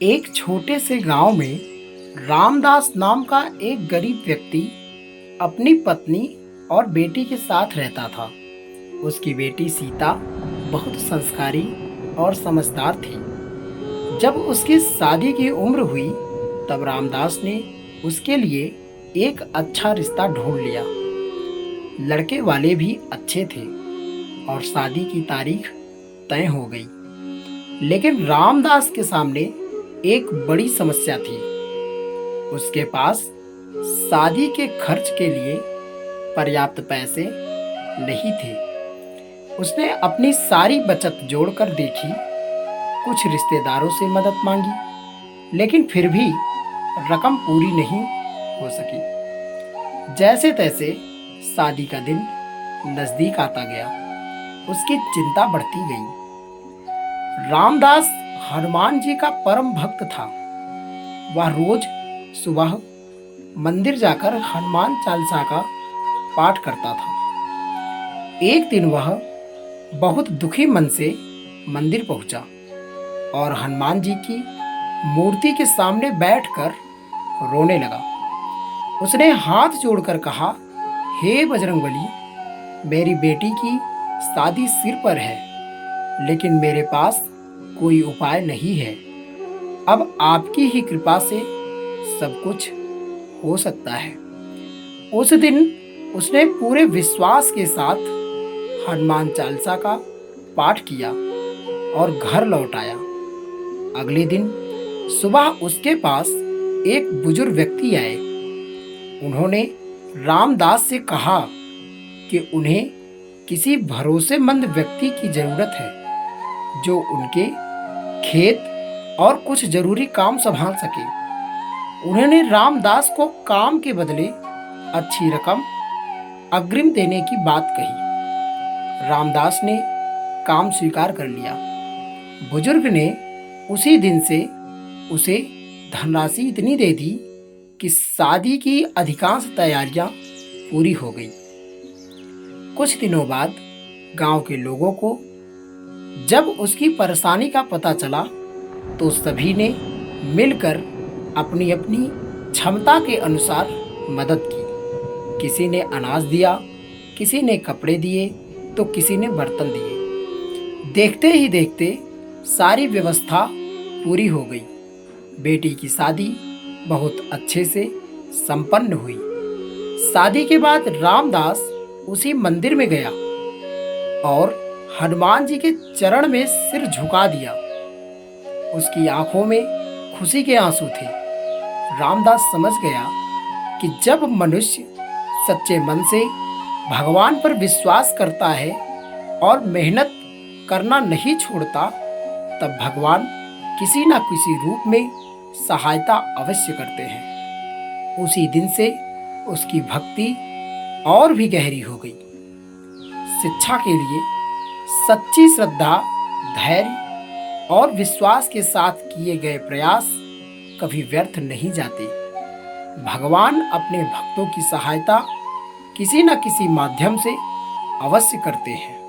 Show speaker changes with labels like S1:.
S1: एक छोटे से गांव में रामदास नाम का एक गरीब व्यक्ति अपनी पत्नी और बेटी के साथ रहता था। उसकी बेटी सीता बहुत संस्कारी और समझदार थी। जब उसकी शादी की उम्र हुई तब रामदास ने उसके लिए एक अच्छा रिश्ता ढूंढ लिया। लड़के वाले भी अच्छे थे और शादी की तारीख तय हो गई। लेकिन रामदास के सामने एक बड़ी समस्या थी। उसके पास शादी के खर्च के लिए पर्याप्त पैसे नहीं थे। उसने अपनी सारी बचत जोड़कर देखी, कुछ रिश्तेदारों से मदद मांगी, लेकिन फिर भी रकम पूरी नहीं हो सकी। जैसे तैसे शादी का दिन नजदीक आता गया, उसकी चिंता बढ़ती गई। रामदास हनुमान जी का परम भक्त था। वह रोज सुबह मंदिर जाकर हनुमान चालीसा का पाठ करता था। एक दिन वह बहुत दुखी मन से मंदिर पहुंचा और हनुमान जी की मूर्ति के सामने बैठकर रोने लगा। उसने हाथ जोड़कर कहा, हे बजरंगबली, मेरी बेटी की शादी सिर पर है, लेकिन मेरे पास कोई उपाय नहीं है। अब आपकी ही कृपा से सब कुछ हो सकता है। उस दिन उसने पूरे विश्वास के साथ हनुमान चालीसा का पाठ किया और घर लौट आया। अगले दिन सुबह उसके पास एक बुजुर्ग व्यक्ति आए। उन्होंने रामदास से कहा कि उन्हें किसी भरोसेमंद व्यक्ति की जरूरत है जो उनके खेत और कुछ जरूरी काम संभाल सके। उन्होंने रामदास को काम के बदले अच्छी रकम अग्रिम देने की बात कही। रामदास ने काम स्वीकार कर लिया। बुजुर्ग ने उसी दिन से उसे धनराशि इतनी दे दी कि शादी की अधिकांश तैयारियां पूरी हो गई। कुछ दिनों बाद गांव के लोगों को जब उसकी परेशानी का पता चला तो सभी ने मिलकर अपनी अपनी क्षमता के अनुसार मदद की। किसी ने अनाज दिया, किसी ने कपड़े दिए, तो किसी ने बर्तन दिए। देखते ही देखते सारी व्यवस्था पूरी हो गई। बेटी की शादी बहुत अच्छे से संपन्न हुई। शादी के बाद रामदास उसी मंदिर में गया और हनुमान जी के चरण में सिर झुका दिया। उसकी आंखों में खुशी के आंसू थे। रामदास समझ गया कि जब मनुष्य सच्चे मन से भगवान पर विश्वास करता है और मेहनत करना नहीं छोड़ता, तब भगवान किसी न किसी रूप में सहायता अवश्य करते हैं। उसी दिन से उसकी भक्ति और भी गहरी हो गई। शिक्षा के लिए सच्ची श्रद्धा, धैर्य और विश्वास के साथ किए गए प्रयास कभी व्यर्थ नहीं जाते। भगवान अपने भक्तों की सहायता किसी न किसी माध्यम से अवश्य करते हैं।